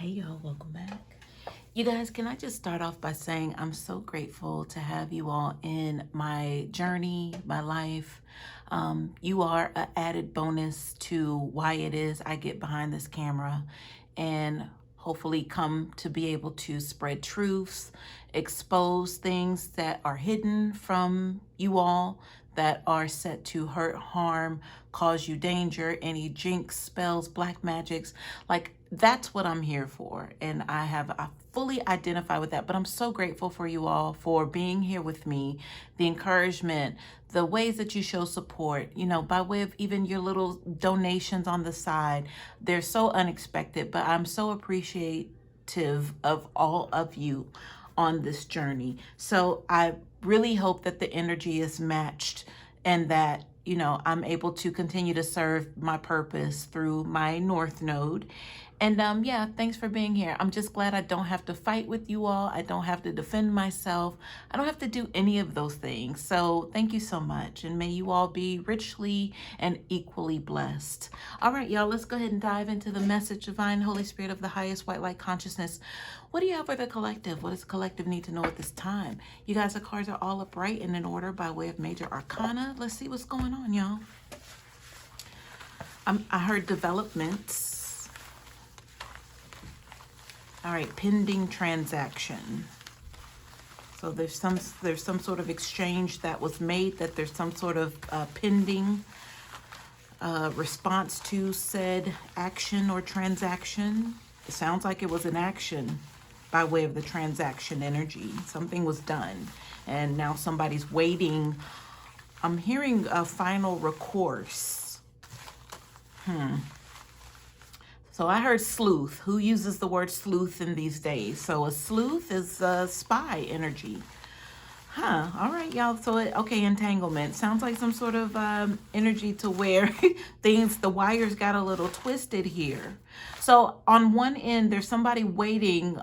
Hey y'all, welcome back. You guys, can I just start off by saying I'm so grateful to have you all in my journey, my life. You are an added bonus to why it is I get behind this camera and hopefully come to be able to spread truths, expose things that are hidden from you all, that are set to hurt, harm, cause you danger, any jinx, spells, black magics. Like, that's what I'm here for. And I fully identify with that. But I'm so grateful for you all for being here with me, the encouragement, the ways that you show support, by way of even your little donations on the side. They're so unexpected, but I'm so appreciative of all of you on this journey. So I really hope that the energy is matched and that, I'm able to continue to serve my purpose through my North Node. And yeah, thanks for being here. I'm just glad I don't have to fight with you all. I don't have to defend myself. I don't have to do any of those things. So thank you so much. And may you all be richly and equally blessed. All right, y'all, let's go ahead and dive into the message. Divine Holy Spirit of the highest white light consciousness. What do you have for the collective? What does the collective need to know at this time? You guys, the cards are all upright and in order by way of major arcana. Let's see what's going on, y'all. I heard developments. All right, pending transaction. So there's some sort of exchange that was made, that there's some sort of pending response to said action or transaction. It sounds like it was an action by way of the transaction energy. Something was done, and now somebody's waiting. I'm hearing a final recourse. So I heard sleuth. Who uses the word sleuth in these days? So a sleuth is a spy energy. All right, y'all. So, okay, entanglement. Sounds like some sort of energy to where the wires got a little twisted here. So on one end, there's somebody waiting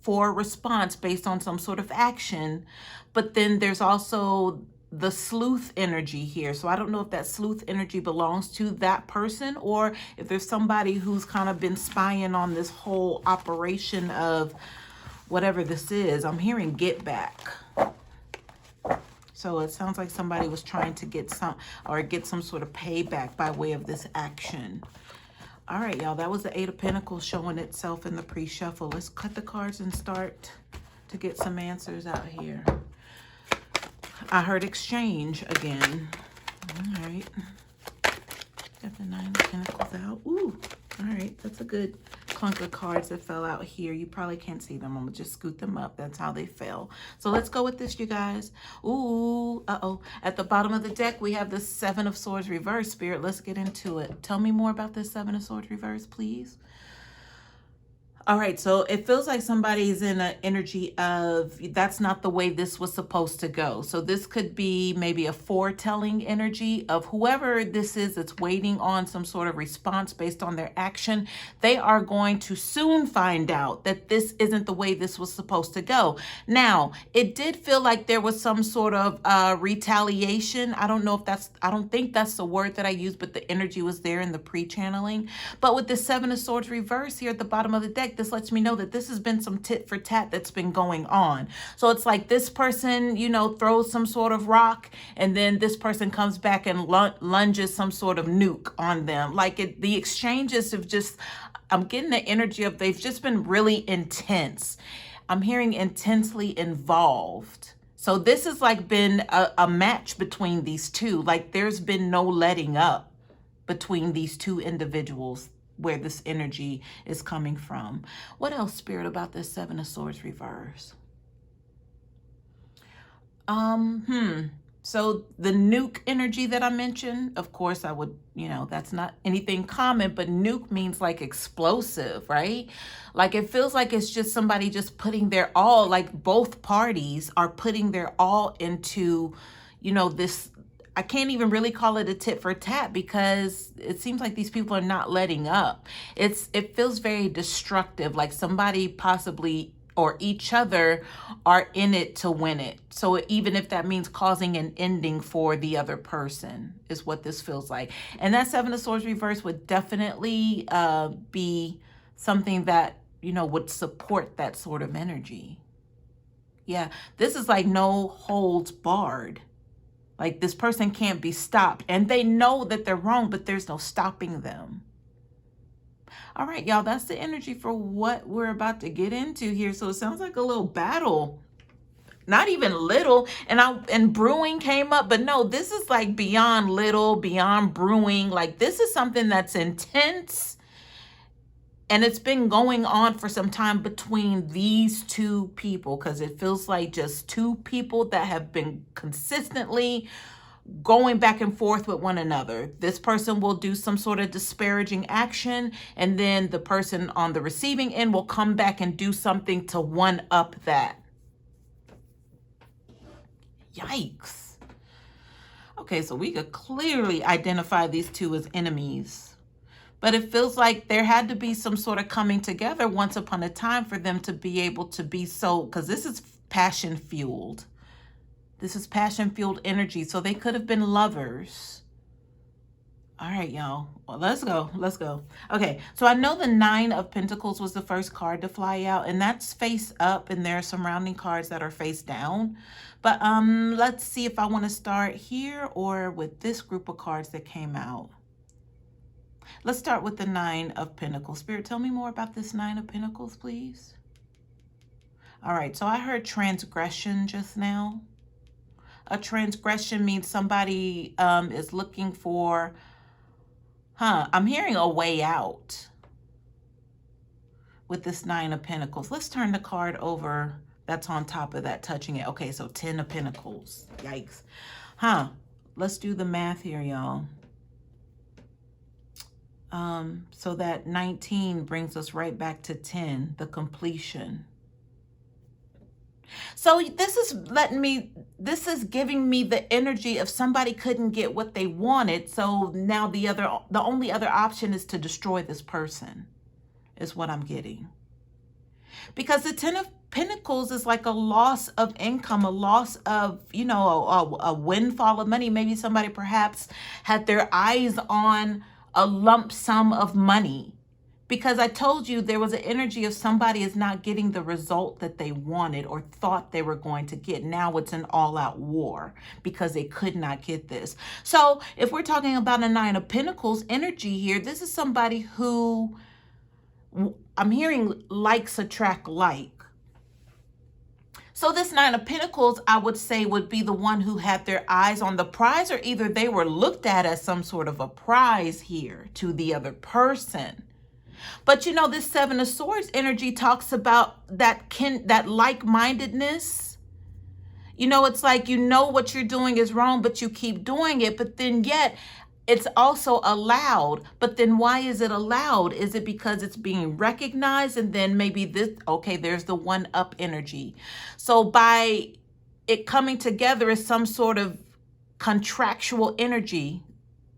for a response based on some sort of action. But then there's also the sleuth energy here. So I don't know if that sleuth energy belongs to that person or if there's somebody who's kind of been spying on this whole operation of whatever this is. I'm hearing get back. So it sounds like somebody was trying to get some sort of payback by way of this action. All right, y'all, that was the Eight of Pentacles showing itself in the pre-shuffle. Let's cut the cards and start to get some answers out here. I heard exchange again. All right. Got the Nine of Pentacles out. Ooh, all right. That's a good clunk of cards that fell out here. You probably can't see them. I'm going to just scoot them up. That's how they fell. So let's go with this, you guys. Ooh, uh-oh. At the bottom of the deck, we have the Seven of Swords reverse. Spirit, let's get into it. Tell me more about this Seven of Swords reverse, please. All right, so it feels like somebody's in an energy of that's not the way this was supposed to go. So this could be maybe a foretelling energy of whoever this is that's waiting on some sort of response based on their action. They are going to soon find out that this isn't the way this was supposed to go. Now, it did feel like there was some sort of retaliation. I don't think that's the word that I used, but the energy was there in the pre-channeling. But with the Seven of Swords reverse here at the bottom of the deck, this lets me know that this has been some tit for tat that's been going on. So it's like this person, throws some sort of rock, and then this person comes back and lunges some sort of nuke on them. Like the exchanges have I'm getting the energy of they've just been really intense. I'm hearing intensely involved. So this has like been a match between these two. Like there's been no letting up between these two individuals where this energy is coming from. What else, Spirit, about this Seven of Swords reverse? So the nuke energy that I mentioned, of course I would, that's not anything common, but nuke means like explosive, right? Like it feels like it's just somebody just putting their all, like both parties are putting their all into, this. I can't even really call it a tit for tat because it seems like these people are not letting up. It feels very destructive, like somebody possibly or each other are in it to win it. So even if that means causing an ending for the other person is what this feels like. And that Seven of Swords reverse would definitely be something that would support that sort of energy. Yeah, this is like no holds barred. Like this person can't be stopped, and they know that they're wrong, but there's no stopping them. All right, y'all, that's the energy for what we're about to get into here. So it sounds like a little battle. Not even little, and brewing came up, but no, this is like beyond little, beyond brewing. Like this is something that's intense, and it's been going on for some time between these two people, because it feels like just two people that have been consistently going back and forth with one another. This person will do some sort of disparaging action, and then the person on the receiving end will come back and do something to one up that. Yikes. Okay, so we could clearly identify these two as enemies. But it feels like there had to be some sort of coming together once upon a time for them to be able to be so, because this is passion fueled. This is passion fueled energy. So they could have been lovers. All right, y'all. Well, let's go. Let's go. Okay, so I know the 9 of Pentacles was the first card to fly out, and that's face up, and there are surrounding cards that are face down. But let's see if I want to start here or with this group of cards that came out. Let's start with the 9 of Pentacles. Spirit, tell me more about this 9 of Pentacles, please. All right, so I heard transgression just now. A transgression means somebody is looking for, I'm hearing a way out with this 9 of Pentacles. Let's turn the card over that's on top of that, touching it. Okay, so 10 of Pentacles. Yikes. Let's do the math here, y'all. So that 19 brings us right back to 10, the completion. So this is giving me the energy of somebody couldn't get what they wanted. So now the only other option is to destroy this person, is what I'm getting. Because the 10 of Pentacles is like a loss of income, a loss of, a windfall of money. Maybe somebody perhaps had their eyes on a lump sum of money. Because I told you there was an energy of somebody is not getting the result that they wanted or thought they were going to get. Now it's an all-out war because they could not get this. So if we're talking about a 9 of Pentacles energy here, this is somebody who I'm hearing likes attract like. So this 9 of Pentacles, I would say, would be the one who had their eyes on the prize, or either they were looked at as some sort of a prize here to the other person. But this 7 of Swords energy talks about that like-mindedness. It's like what you're doing is wrong, but you keep doing it. But then yet it's also allowed. But then why is it allowed? Is it because it's being recognized? And then maybe there's the 1-up energy. So by it coming together as some sort of contractual energy,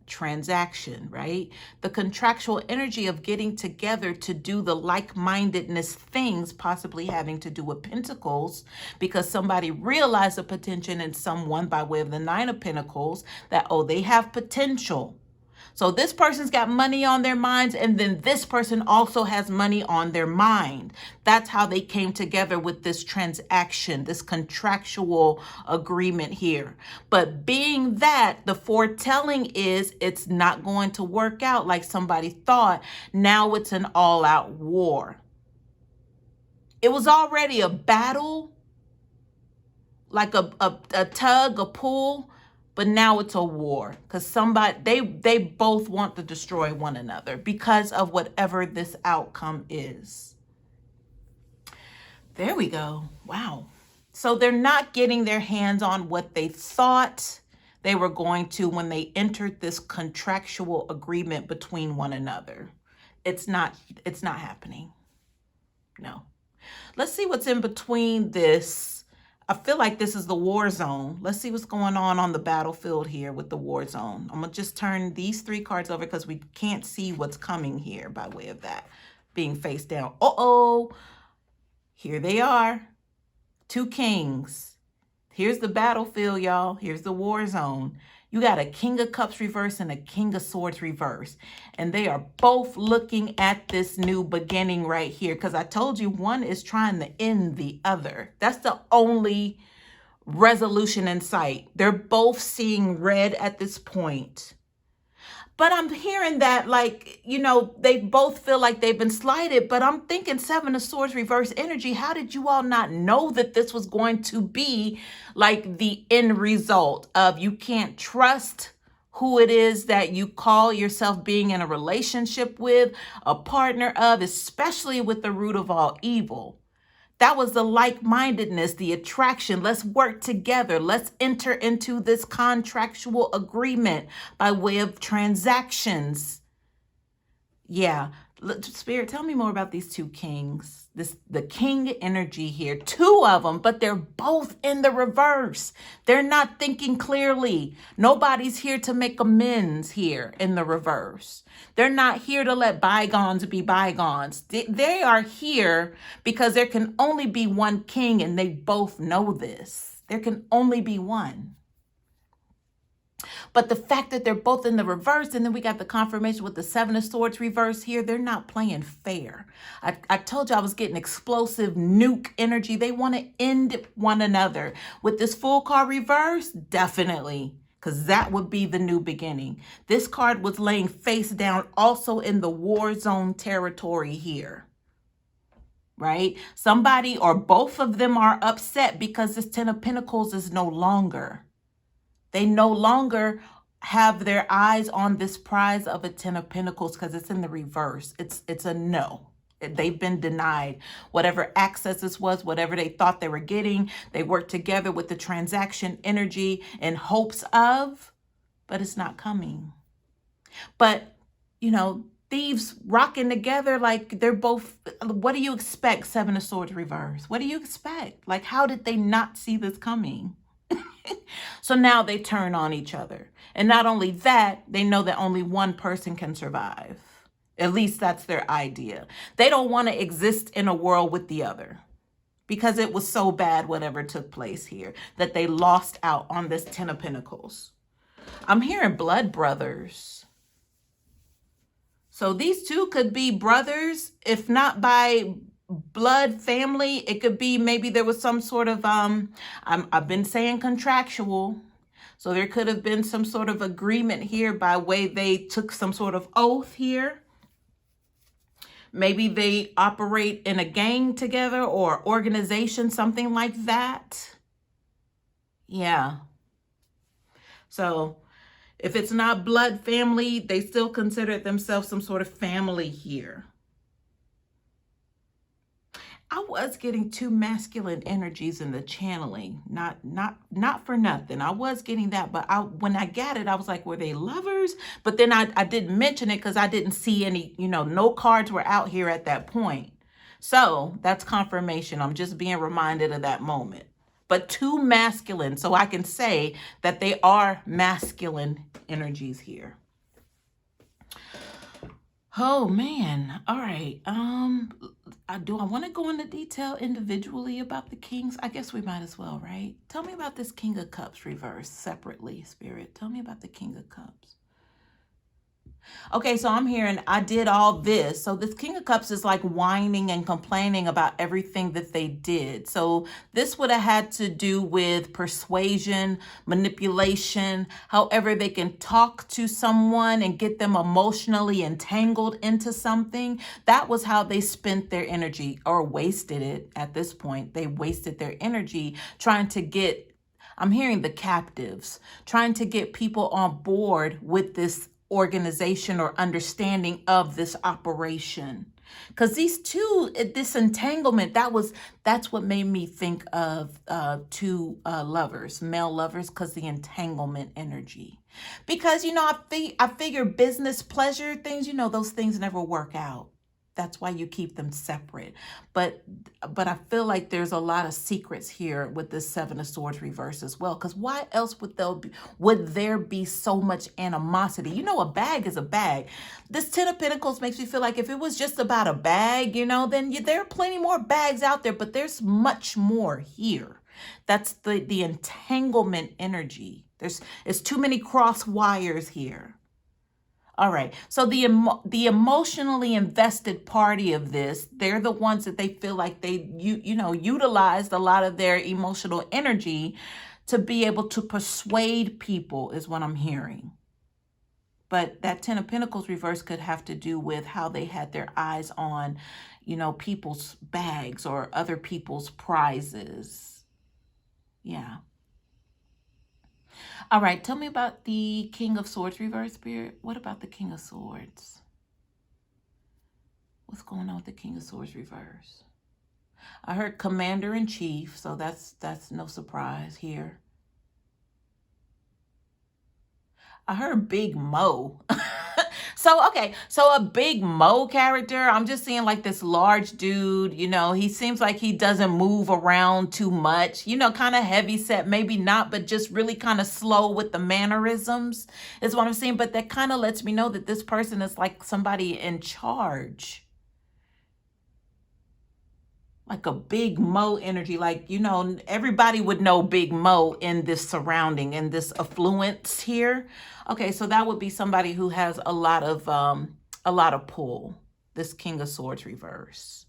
transaction, right? The contractual energy of getting together to do the like-mindedness things, possibly having to do with Pentacles, because somebody realized the potential in someone by way of the 9 of Pentacles that, they have potential. So this person's got money on their minds, and then this person also has money on their mind. That's how they came together with this transaction, this contractual agreement here. But being that the foretelling is it's not going to work out like somebody thought, now it's an all-out war. It was already a battle, like a tug, a pull, but now it's a war because they both want to destroy one another because of whatever this outcome is. There we go. Wow. So they're not getting their hands on what they thought they were going to when they entered this contractual agreement between one another. It's not happening. No. Let's see what's in between this. I feel like this is the war zone. Let's see what's going on the battlefield here with the war zone. I'm going to just turn these 3 cards over because we can't see what's coming here by way of that being face down. Here they are. 2 kings. Here's the battlefield, y'all. Here's the war zone. You got a King of Cups reverse and a King of Swords reverse. And they are both looking at this new beginning right here. Because I told you one is trying to end the other. That's the only resolution in sight. They're both seeing red at this point. But I'm hearing that, like, you know, they both feel like they've been slighted. But I'm thinking Seven of Swords reverse energy. How did you all not know that this was going to be like the end result of you can't trust who it is that you call yourself being in a relationship with, a partner of, especially with the root of all evil? That was the like-mindedness, the attraction. Let's work together. Let's enter into this contractual agreement by way of transactions. Yeah. Spirit, tell me more about these two kings. The king energy here. Two of them, but they're both in the reverse. They're not thinking clearly. Nobody's here to make amends here in the reverse. They're not here to let bygones be bygones. They are here because there can only be one king, and they both know this. There can only be one. But the fact that they're both in the reverse, and then we got the confirmation with the Seven of Swords reverse here, they're not playing fair. I told you I was getting explosive nuke energy. They want to end one another. With this Fool card reverse, definitely, because that would be the new beginning. This card was laying face down also in the war zone territory here. Right? Somebody or both of them are upset because this Ten of Pentacles is no longer. They no longer have their eyes on this prize of a Ten of Pentacles because it's in the reverse. It's a no. They've been denied whatever access this was, whatever they thought they were getting. They worked together with the transaction energy in hopes of, but it's not coming. But, you know, thieves rocking together like they're both, what do you expect, Seven of Swords reverse? What do you expect? Like, how did they not see this coming? So now they turn on each other. And not only that, they know that only one person can survive. At least that's their idea. They don't want to exist in a world with the other because it was so bad, whatever took place here, that they lost out on this Ten of Pentacles. I'm hearing blood brothers. So these two could be brothers, if not by blood family. It could be maybe there was some sort of I've been saying contractual, so there could have been some sort of agreement here by way they took some sort of oath here. Maybe they operate in a gang together or organization, something like that. Yeah. So if it's not blood family, they still consider themselves some sort of family here. I was getting two masculine energies in the channeling, not for nothing. I was getting that, but when I got it, I was like, were they lovers? But then I didn't mention it because I didn't see any, you know, no cards were out here at that point. So that's confirmation. I'm just being reminded of that moment. But two masculine, so I can say that they are masculine energies here. Oh man. All right. Do I want to go into detail individually about the kings? I guess we might as well, right? Tell me about this King of Cups reverse separately, Spirit. Tell me about the King of Cups. Okay, so I'm hearing I did all this. So this King of Cups is like whining and complaining about everything that they did. So this would have had to do with persuasion, manipulation, however they can talk to someone and get them emotionally entangled into something. That was how they spent their energy, or wasted it at this point. They wasted their energy trying to get, I'm hearing the captives, trying to get people on board with this organization or understanding of this operation. Because these two, this entanglement, that's what made me think of two lovers, male lovers, because the entanglement energy. Because, you know, I figure business pleasure things, you know, those things never work out. That's why you keep them separate. But I feel like there's a lot of secrets here with this Seven of Swords reverse as well. Because why else would there be so much animosity? You know, a bag is a bag. This Ten of Pentacles makes me feel like if it was just about a bag, you know, then there are plenty more bags out there. But there's much more here. That's the entanglement energy. It's too many cross wires here. All right. So the emotionally invested party of this, they're the ones that they feel like they utilized a lot of their emotional energy to be able to persuade people, is what I'm hearing. But that 10 of Pentacles reverse could have to do with how they had their eyes on, people's bags or other people's prizes. Yeah. All right. Tell me about the King of Swords reverse, Spirit. What about the King of Swords? What's going on with the King of Swords reverse? I heard Commander in Chief, so that's no surprise here. I heard Big Mo. So a Big Mo character, I'm just seeing like this large dude, he seems like he doesn't move around too much, kind of heavy set, maybe not, but just really kind of slow with the mannerisms is what I'm seeing. But that kind of lets me know that this person is like somebody in charge. Like a Big Mo energy, like, everybody would know Big Mo in this surrounding, in this affluence here. Okay, so that would be somebody who has a lot of pull. This King of Swords reverse.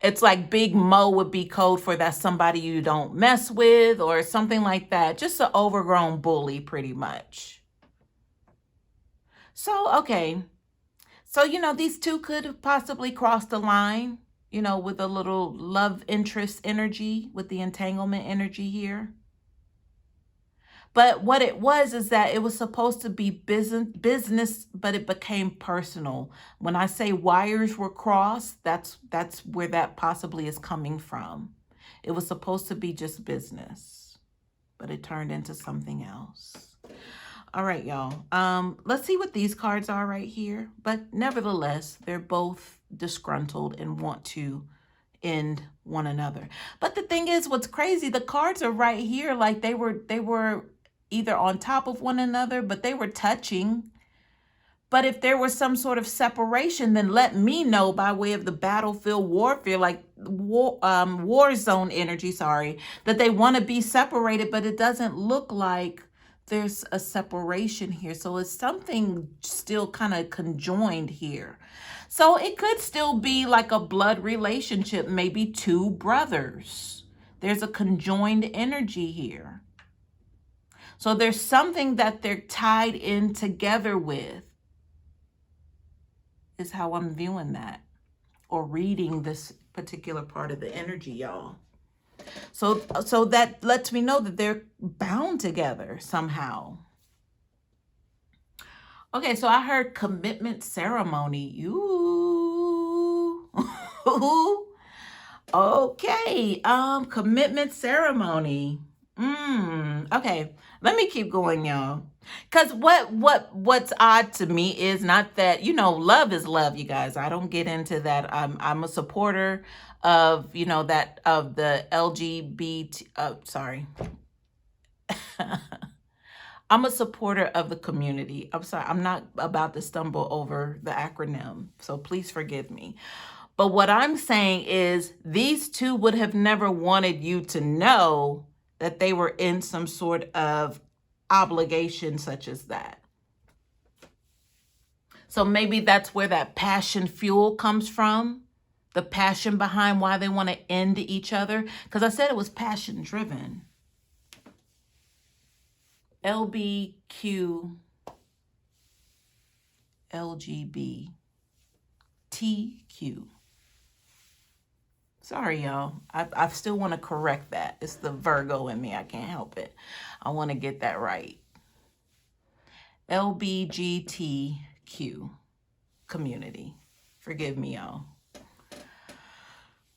It's like Big Mo would be code for that's somebody you don't mess with or something like that. Just an overgrown bully, pretty much. So, okay. So, these two could have possibly crossed the line, with a little love interest energy, with the entanglement energy here. But what it was is that it was supposed to be business, but it became personal. When I say wires were crossed, that's where that possibly is coming from. It was supposed to be just business, but it turned into something else. All right, y'all. Let's see what these cards are right here. But nevertheless, they're both disgruntled and want to end one another. But the thing is, what's crazy, the cards are right here like they were either on top of one another, but they were touching. But if there was some sort of separation, then let me know by way of the battlefield warfare, like war zone energy, that they want to be separated, but it doesn't look like there's a separation here. So it's something still kind of conjoined here. So it could still be like a blood relationship, maybe two brothers. There's a conjoined energy here. So there's something that they're tied in together with, is how I'm viewing that or reading this particular part of the energy, y'all. So that lets me know that they're bound together somehow. Okay, so I heard commitment ceremony. Ooh. Okay, commitment ceremony. Okay, let me keep going, y'all. Because what's odd to me is not that, love is love, you guys. I don't get into that. I'm a supporter of, that of the LGBT, sorry. I'm a supporter of the community. I'm sorry, I'm not about to stumble over the acronym, so please forgive me. But what I'm saying is these two would have never wanted you to know that they were in some sort of obligation such as that. So maybe that's where that passion fuel comes from, the passion behind why they want to end each other. Because I said it was passion driven. LBQ, LGBTQ. Sorry, y'all. I still want to correct that. It's the Virgo in me. I can't help it. I want to get that right. LBGTQ community. Forgive me, y'all.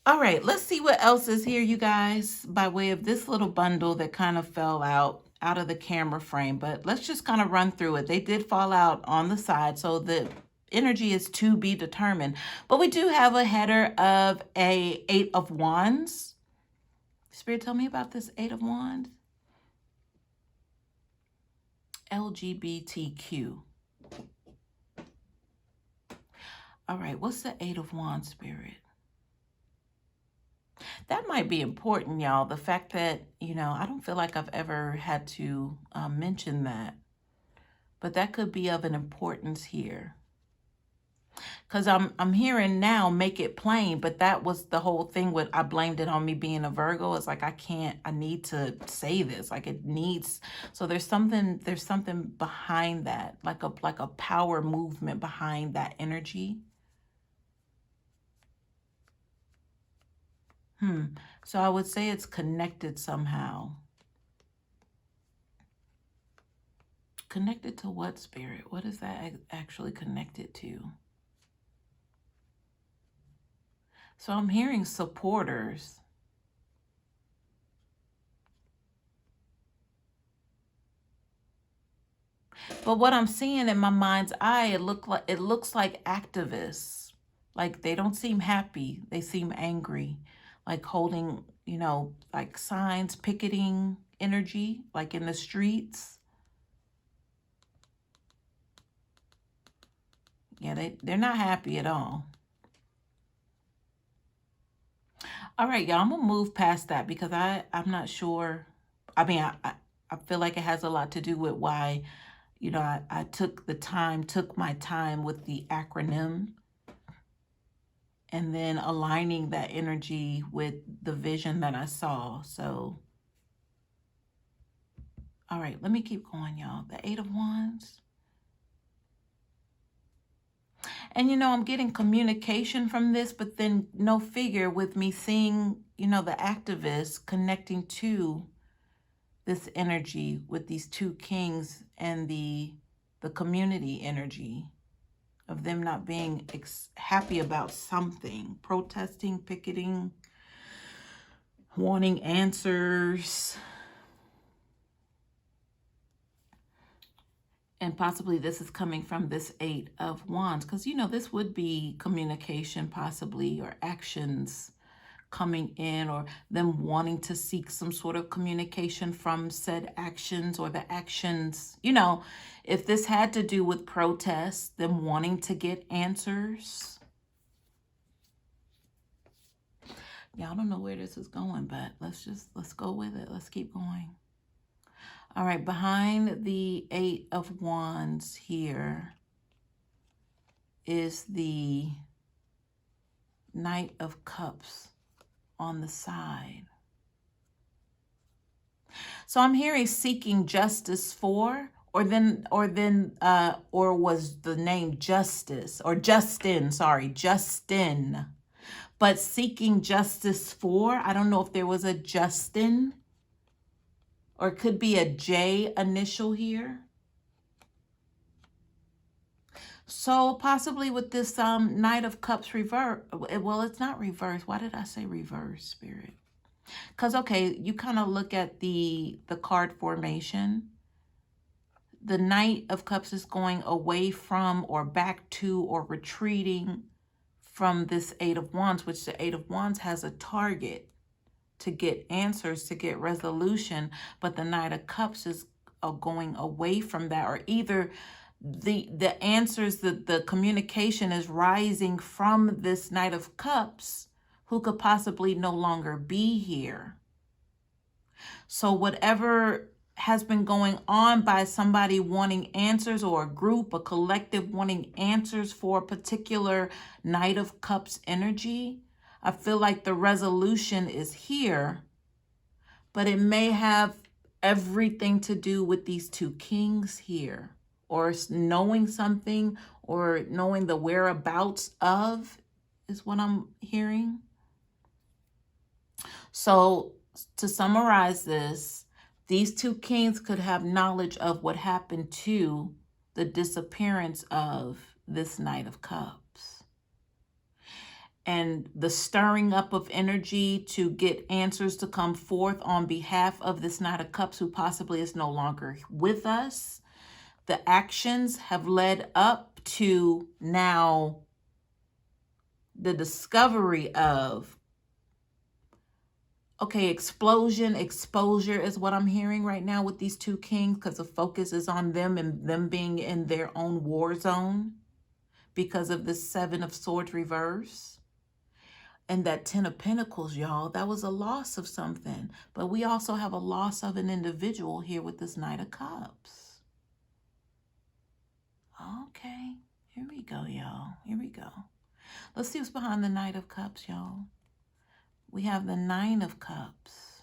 All right, let's see what else is here, you guys, by way of this little bundle that kind of fell out of the camera frame. But let's just kind of run through it. They did fall out on the side, so the energy is to be determined. But we do have a header of a 8 of Wands. Spirit, tell me about this 8 of Wands. LGBTQ. All right, what's the 8 of Wands, Spirit? That might be important, y'all. The fact that, you know, I don't feel like I've ever had to mention that, but that could be of an importance here. Because I'm hearing now, make it plain, but that was the whole thing with, I blamed it on me being a Virgo. It's like, I need to say this. Like it needs, so there's something behind that, like a power movement behind that energy. So I would say it's connected somehow. Connected to what, Spirit? What is that actually connected to? So I'm hearing supporters. But what I'm seeing in my mind's eye, it looks like activists. Like they don't seem happy. They seem angry. Like holding, you know, like signs, picketing energy, like in the streets. Yeah, they're not happy at all. All right, y'all, I'm gonna move past that because I'm not sure. I mean, I feel like it has a lot to do with why, you know, I took my time with the acronym and then aligning that energy with the vision that I saw. So, all right, let me keep going, y'all. The Eight of Wands. And, you know, I'm getting communication from this, but then no figure with me seeing, you know, the activists connecting to this energy with these two kings and the community energy of them not being happy about something, protesting, picketing, wanting answers. And possibly this is coming from this Eight of Wands, because, you know, this would be communication possibly, or actions coming in, or them wanting to seek some sort of communication from said actions, or the actions, you know, if this had to do with protests, them wanting to get answers. Yeah, I don't know where this is going, but let's go with it. Let's keep going. All right, behind the Eight of Wands here is the Knight of Cups on the side. So I'm hearing seeking justice for, or was the name Justice, or Justin, sorry, Justin. But seeking justice for, I don't know if there was a Justin, or it could be a J initial here. So possibly with this Knight of Cups reverse, well, it's not reverse. Why did I say reverse, Spirit? Because, okay, you kind of look at the card formation. The Knight of Cups is going away from, or back to, or retreating from this Eight of Wands, which the Eight of Wands has a target to get answers, to get resolution, but the Knight of Cups is going away from that, or either the answers, the communication is rising from this Knight of Cups, who could possibly no longer be here. So whatever has been going on by somebody wanting answers, or a group, a collective wanting answers for a particular Knight of Cups energy, I feel like the resolution is here, but it may have everything to do with these two kings here, or knowing something, or knowing the whereabouts of, is what I'm hearing. So to summarize this, these two kings could have knowledge of what happened to the disappearance of this Knight of Cups. And the stirring up of energy to get answers to come forth on behalf of this Knight of Cups, who possibly is no longer with us. The actions have led up to now the discovery of, okay, explosion, exposure is what I'm hearing right now with these two kings, because the focus is on them and them being in their own war zone because of the Seven of Swords reverse. And that 10 of Pentacles, y'all, that was a loss of something. But we also have a loss of an individual here with this Knight of Cups. Okay, here we go, y'all. Here we go. Let's see what's behind the Knight of Cups, y'all. We have the Nine of Cups.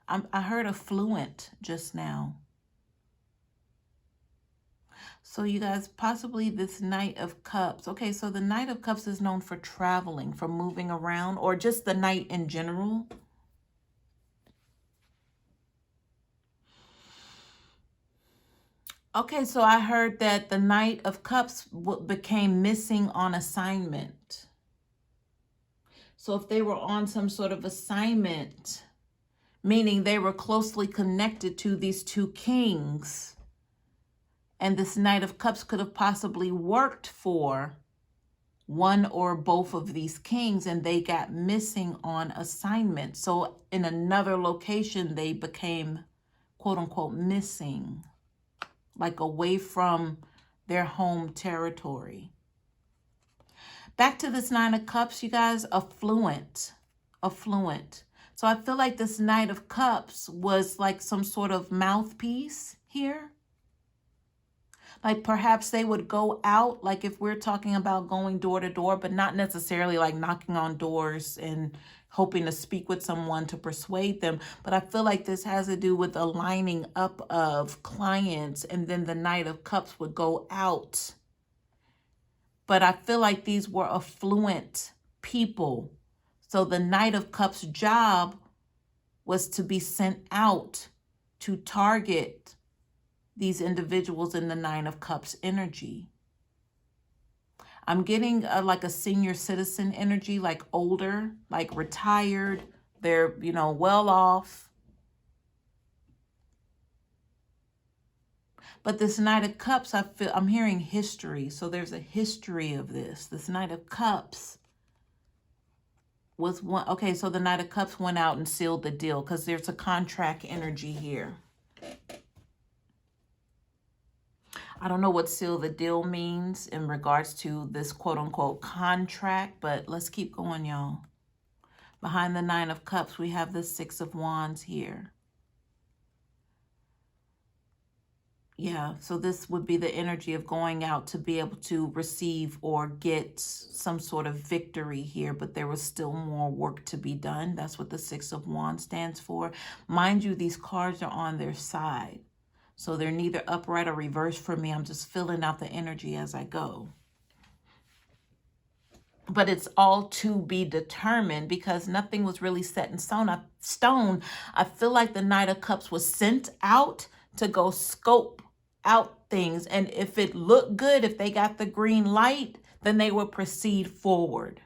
I heard affluent just now. So you guys, possibly this Knight of Cups. Okay, so the Knight of Cups is known for traveling, for moving around, or just the Knight in general. Okay, so I heard that the Knight of Cups became missing on assignment. So if they were on some sort of assignment, meaning they were closely connected to these two kings, and this Knight of Cups could have possibly worked for one or both of these kings, and they got missing on assignment. So in another location, they became, quote unquote, missing, like away from their home territory. Back to this Nine of Cups, you guys, affluent. So I feel like this Knight of Cups was like some sort of mouthpiece here. Like perhaps they would go out, like if we're talking about going door to door, but not necessarily like knocking on doors and hoping to speak with someone to persuade them. But I feel like this has to do with a lining up of clients, and then the Knight of Cups would go out. But I feel like these were affluent people. So the Knight of Cups' job was to be sent out to target these individuals in the Nine of Cups energy. I'm getting like a senior citizen energy, like older, like retired. They're, you know, well off. But this Knight of Cups, I'm hearing history. So there's a history of this. This Knight of Cups was one. Okay, so the Knight of Cups went out and sealed the deal because there's a contract energy here. I don't know what seal the deal means in regards to this quote unquote contract, but let's keep going, y'all. Behind the Nine of Cups, we have the Six of Wands here. Yeah, so this would be the energy of going out to be able to receive or get some sort of victory here, but there was still more work to be done. That's what the Six of Wands stands for. Mind you, these cards are on their side. So they're neither upright or reversed for me. I'm just filling out the energy as I go. But it's all to be determined because nothing was really set in stone. I feel like the Knight of Cups was sent out to go scope out things. And if it looked good, if they got the green light, then they would proceed forward.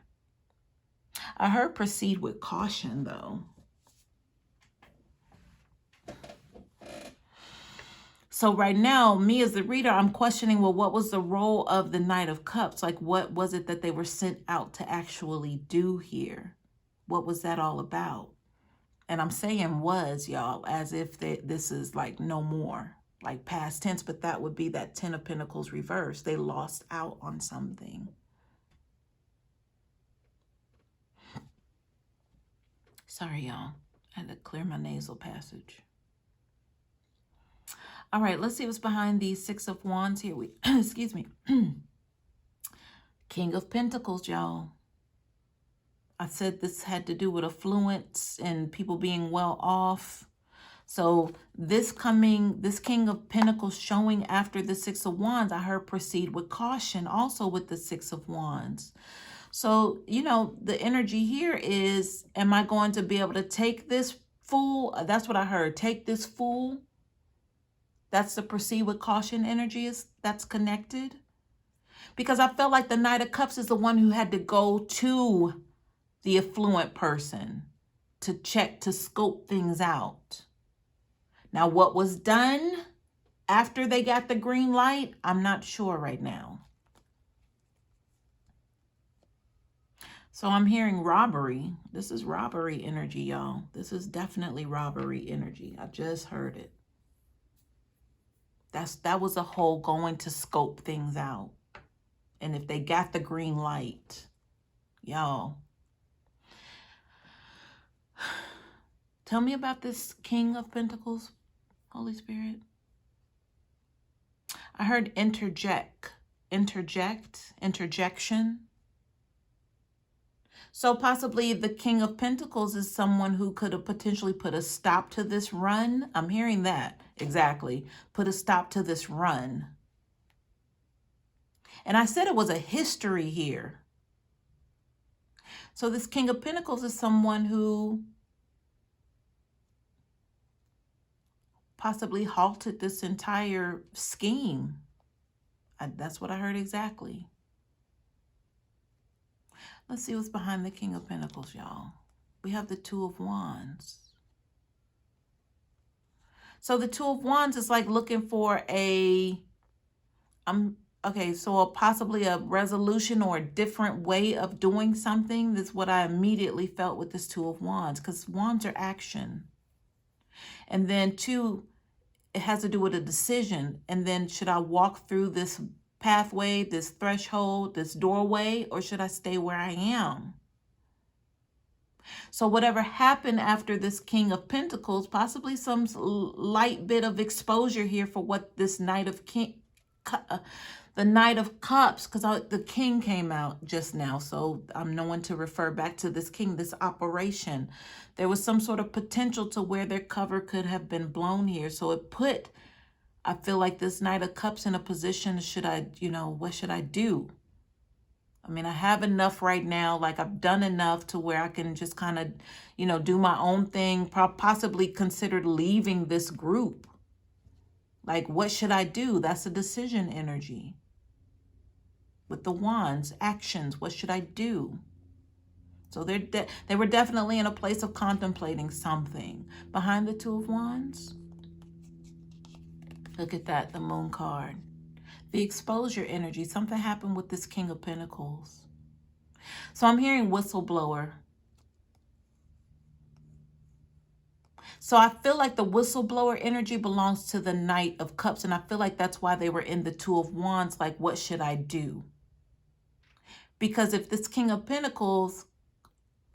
I heard proceed with caution, though. So right now, me as the reader, I'm questioning, well, what was the role of the Knight of Cups? Like, what was it that they were sent out to actually do here? What was that all about? And I'm saying was, y'all, as if this is like no more, like past tense, but that would be that 10 of Pentacles reverse. They lost out on something. Sorry, y'all. I had to clear my nasal passage. All right, let's see what's behind these Six of Wands here. Excuse me. King of Pentacles, y'all. I said this had to do with affluence and people being well off. So this King of Pentacles showing after the Six of Wands, I heard proceed with caution also with the Six of Wands. So, you know, the energy here is, am I going to be able to take this fool? That's what I heard. Take this fool. That's the proceed with caution energy that's connected. Because I felt like the Knight of Cups is the one who had to go to the affluent person to check, to scope things out. Now, what was done after they got the green light, I'm not sure right now. So I'm hearing robbery. This is robbery energy, y'all. This is definitely robbery energy. I just heard it. That was a whole going to scope things out. And if they got the green light, y'all. Tell me about this King of Pentacles, Holy Spirit. I heard interjection. So possibly the King of Pentacles is someone who could have potentially put a stop to this run. I'm hearing that. Exactly. Put a stop to this run. And I said it was a history here. So this King of Pentacles is someone who possibly halted this entire scheme. That's what I heard exactly. Let's see what's behind the King of Pentacles, y'all. We have the Two of Wands. So the Two of Wands is like looking for possibly a resolution or a different way of doing something. That's what I immediately felt with this Two of Wands, because wands are action. And then two, it has to do with a decision. And then should I walk through this pathway, this threshold, this doorway, or should I stay where I am? So whatever happened after this King of Pentacles, possibly some light bit of exposure here for what this Knight of the Knight of Cups, because the King came out just now. So I'm knowing to refer back to this King, this operation. There was some sort of potential to where their cover could have been blown here. So it put, I feel like this Knight of Cups in a position, what should I do? I mean, I have enough right now. Like I've done enough to where I can just kind of, do my own thing, possibly consider leaving this group. Like, what should I do? That's a decision energy. With the wands, actions, what should I do? So they were definitely in a place of contemplating something. Behind the Two of Wands, look at that, the Moon card. The exposure energy, something happened with this King of Pentacles. So I'm hearing whistleblower. So I feel like the whistleblower energy belongs to the Knight of Cups. And I feel like that's why they were in the Two of Wands. Like, what should I do? Because if this King of Pentacles,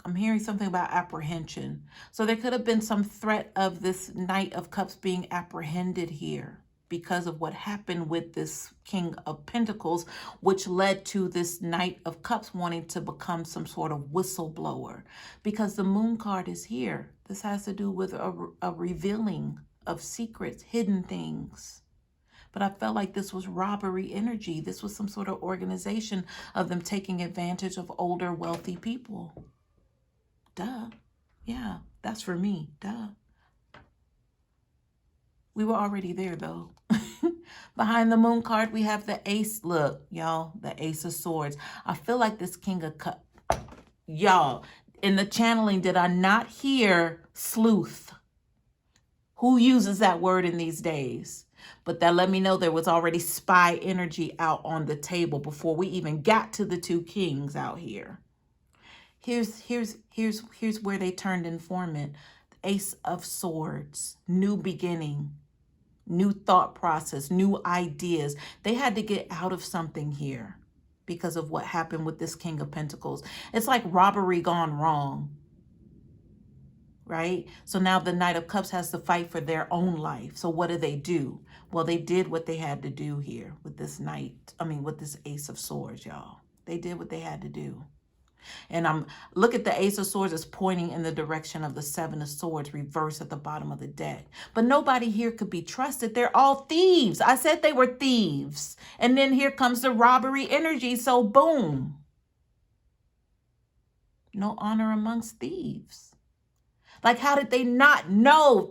I'm hearing something about apprehension. So there could have been some threat of this Knight of Cups being apprehended here because of what happened with this King of Pentacles, which led to this Knight of Cups wanting to become some sort of whistleblower. Because the Moon card is here. This has to do with a revealing of secrets, hidden things. But I felt like this was robbery energy. This was some sort of organization of them taking advantage of older, wealthy people. Duh. Yeah, that's for me. Duh. We were already there, though. Behind the Moon card, we have the Ace. Look, y'all, the Ace of Swords. I feel like this King of Cups. Y'all, in the channeling, did I not hear sleuth? Who uses that word in these days? But that let me know there was already spy energy out on the table before we even got to the two kings out here. Here's where they turned informant. Ace of Swords, new beginning, new thought process, new ideas. They had to get out of something here because of what happened with this King of Pentacles. It's like robbery gone wrong. Right? So now the Knight of Cups has to fight for their own life. So what do? Well, they did what they had to do here with this with this Ace of Swords, y'all. They did what they had to do. And look at the Ace of Swords is pointing in the direction of the Seven of Swords reversed at the bottom of the deck. But nobody here could be trusted. They're all thieves. I said they were thieves. And then here comes the robbery energy. So boom. No honor amongst thieves. Like, how did they not know?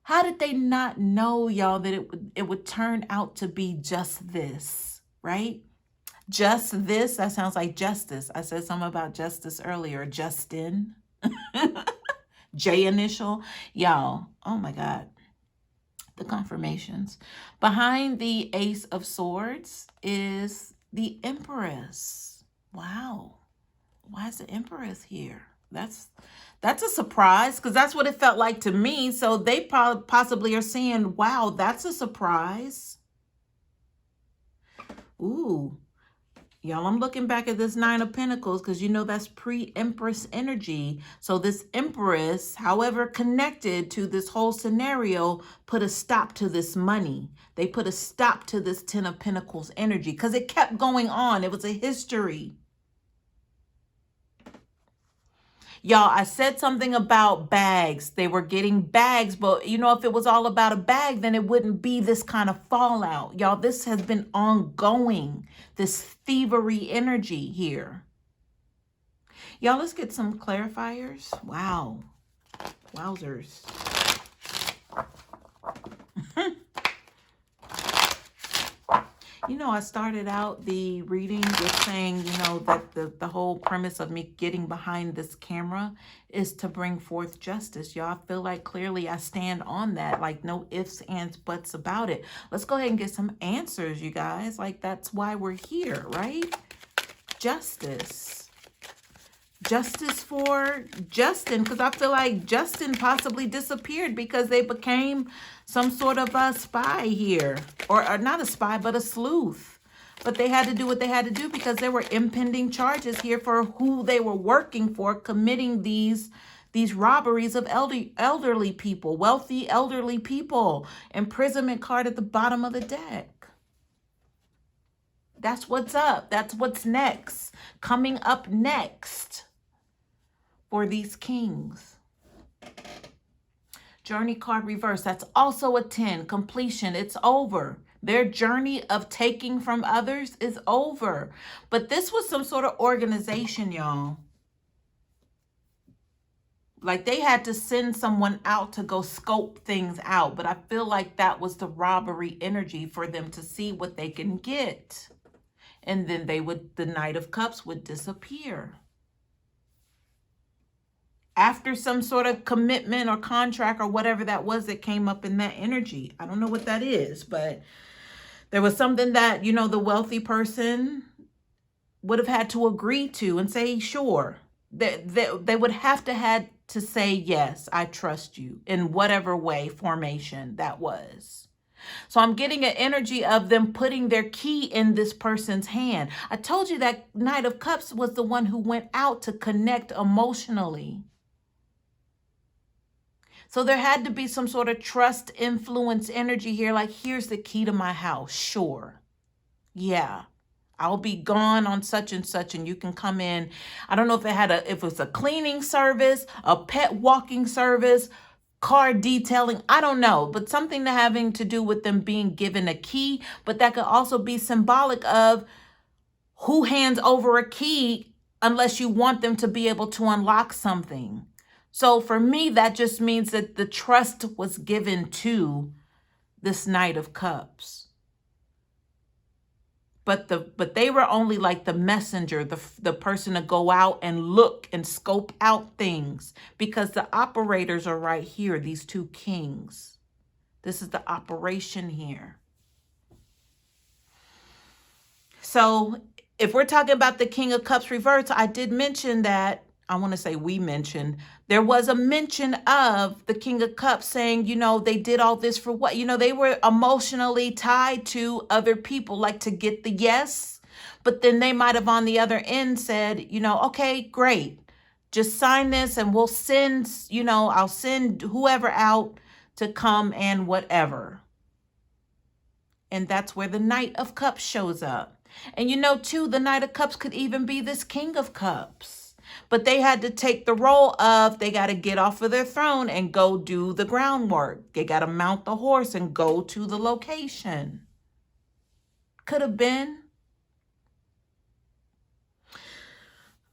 How did they not know, y'all, that it would turn out to be just this, right? Just this, that sounds like justice. I said something about justice earlier. Justin. J initial. Y'all, oh my God. The confirmations. Behind the Ace of Swords is the Empress. Wow. Why is the Empress here? That's a surprise, because that's what it felt like to me. So they possibly are saying, wow, that's a surprise. Ooh, Y'all, I'm looking back at this Nine of Pentacles because you know that's pre-Empress energy. So this Empress, however connected to this whole scenario, put a stop to this money. They put a stop to this Ten of Pentacles energy because it kept going on. It was a history. Y'all, I said something about bags. They were getting bags, but you know, if it was all about a bag, then it wouldn't be this kind of fallout. Y'all, this has been ongoing, this thievery energy here. Y'all, let's get some clarifiers. Wow. Wowzers. You know, I started out the reading with saying, you know, that the whole premise of me getting behind this camera is to bring forth justice. Y'all, I feel like clearly I stand on that. Like no ifs, ands, buts about it. Let's go ahead and get some answers, you guys. Like that's why we're here, right? Justice. Justice for Justin, because I feel like Justin possibly disappeared because they became some sort of a spy here. Or not a spy, but a sleuth. But they had to do what they had to do because there were impending charges here for who they were working for, committing these robberies of elderly people, wealthy elderly people. Imprisonment card at the bottom of the deck. That's what's up. That's what's next. Coming up next for these kings. Journey card reverse. That's also a 10. Completion. It's over. Their journey of taking from others is over. But this was some sort of organization, y'all. Like they had to send someone out to go scope things out. But I feel like that was the robbery energy for them to see what they can get. And then the Knight of Cups would disappear. After some sort of commitment or contract or whatever that was that came up in that energy. I don't know what that is, but there was something that, you know, the wealthy person would have had to agree to and say, sure. They would have to say, yes, I trust you in whatever way formation that was. So I'm getting an energy of them putting their key in this person's hand. I told you that Knight of Cups was the one who went out to connect emotionally. So there had to be some sort of trust, influence, energy here. Like, here's the key to my house. Sure. Yeah. I'll be gone on such and such and you can come in. I don't know if it was a cleaning service, a pet walking service, car detailing. I don't know, but something having to do with them being given a key. But that could also be symbolic of who hands over a key unless you want them to be able to unlock something. So for me, that just means that the trust was given to this Knight of Cups. But they were only like the messenger, the person to go out and look and scope out things, because the operators are right here, these two kings. This is the operation here. So if we're talking about the King of Cups reverse, I did mention that, I want to say we mentioned, there was a mention of the King of Cups saying, you know, they did all this for what? You know, they were emotionally tied to other people, like to get the yes. But then they might have on the other end said, you know, okay, great. Just sign this and we'll send, you know, I'll send whoever out to come and whatever. And that's where the Knight of Cups shows up. And you know, too, the Knight of Cups could even be this King of Cups. But they had to take the role of, they got to get off of their throne and go do the groundwork. They got to mount the horse and go to the location. Could have been.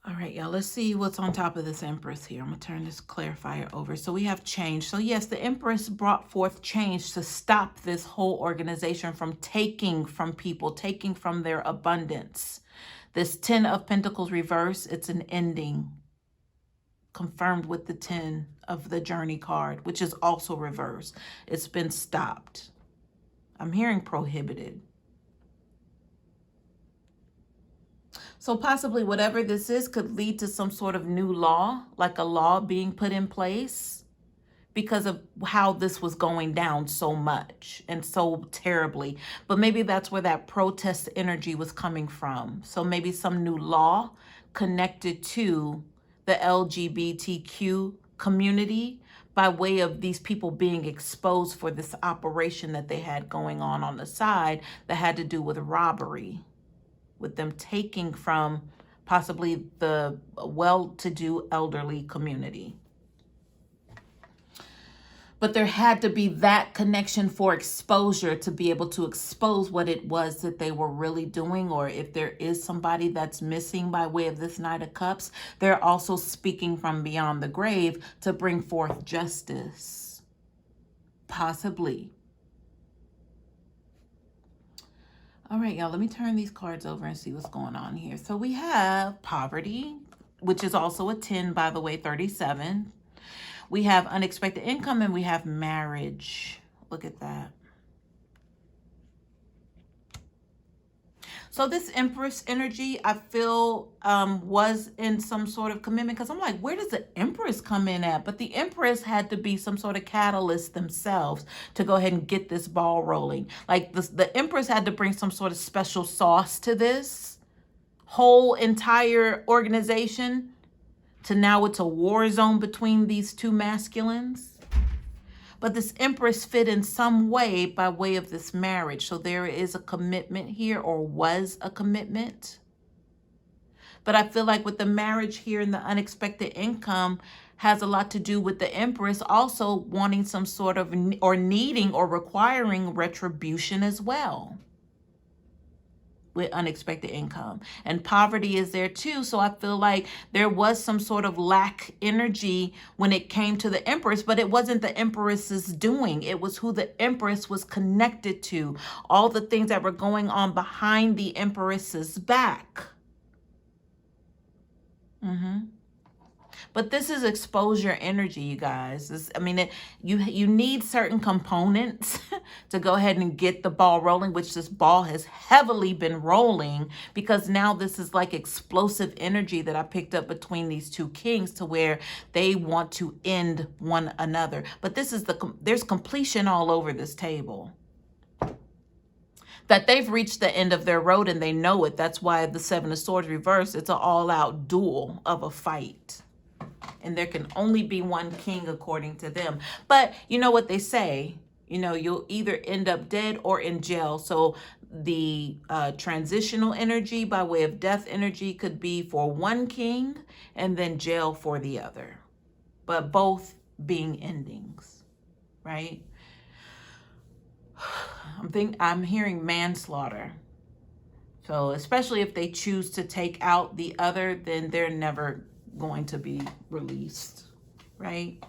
All right, y'all, let's see what's on top of this Empress here. I'm going to turn this clarifier over. So we have change. So yes, the Empress brought forth change to stop this whole organization from taking from people, taking from their abundance. This 10 of Pentacles reverse, it's an ending, confirmed with the 10 of the Journey card, which is also reverse. It's been stopped. I'm hearing prohibited. So possibly whatever this is could lead to some sort of new law, like a law being put in place, because of how this was going down so much and so terribly. But maybe that's where that protest energy was coming from. So maybe some new law connected to the LGBTQ community by way of these people being exposed for this operation that they had going on the side that had to do with robbery, with them taking from possibly the well-to-do elderly community. But there had to be that connection for exposure to be able to expose what it was that they were really doing, or if there is somebody that's missing by way of this Knight of Cups, they're also speaking from beyond the grave to bring forth justice. Possibly. All right, y'all, let me turn these cards over and see what's going on here. So we have poverty, which is also a 10, by the way, 37. We have unexpected income, and we have marriage. Look at that. So this Empress energy, I feel, was in some sort of commitment, because I'm like, where does the Empress come in at? But the Empress had to be some sort of catalyst themselves to go ahead and get this ball rolling. Like the Empress had to bring some sort of special sauce to this whole entire organization. To now it's a war zone between these two masculines. But this Empress fit in some way by way of this marriage. So there is a commitment here, or was a commitment. But I feel like with the marriage here and the unexpected income has a lot to do with the Empress also wanting some sort of, or needing or requiring retribution as well. With unexpected income, and poverty is there too. So I feel like there was some sort of lack energy when it came to the Empress, but it wasn't the Empress's doing. It was who the Empress was connected to, all the things that were going on behind the Empress's back. But this is exposure energy, you guys. You need certain components to go ahead and get the ball rolling, which this ball has heavily been rolling, because now this is like explosive energy that I picked up between these two kings, to where they want to end one another. But this is there's completion all over this table. That they've reached the end of their road and they know it. That's why the Seven of Swords reversed. It's an all-out duel of a fight. And there can only be one king according to them. But you know what they say, you'll either end up dead or in jail. So the transitional energy by way of death energy could be for one king and then jail for the other. But both being endings, right? I'm hearing manslaughter. So especially if they choose to take out the other, then they're never going to be released, right?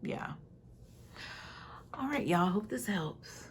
Yeah. All right, y'all. Hope this helps.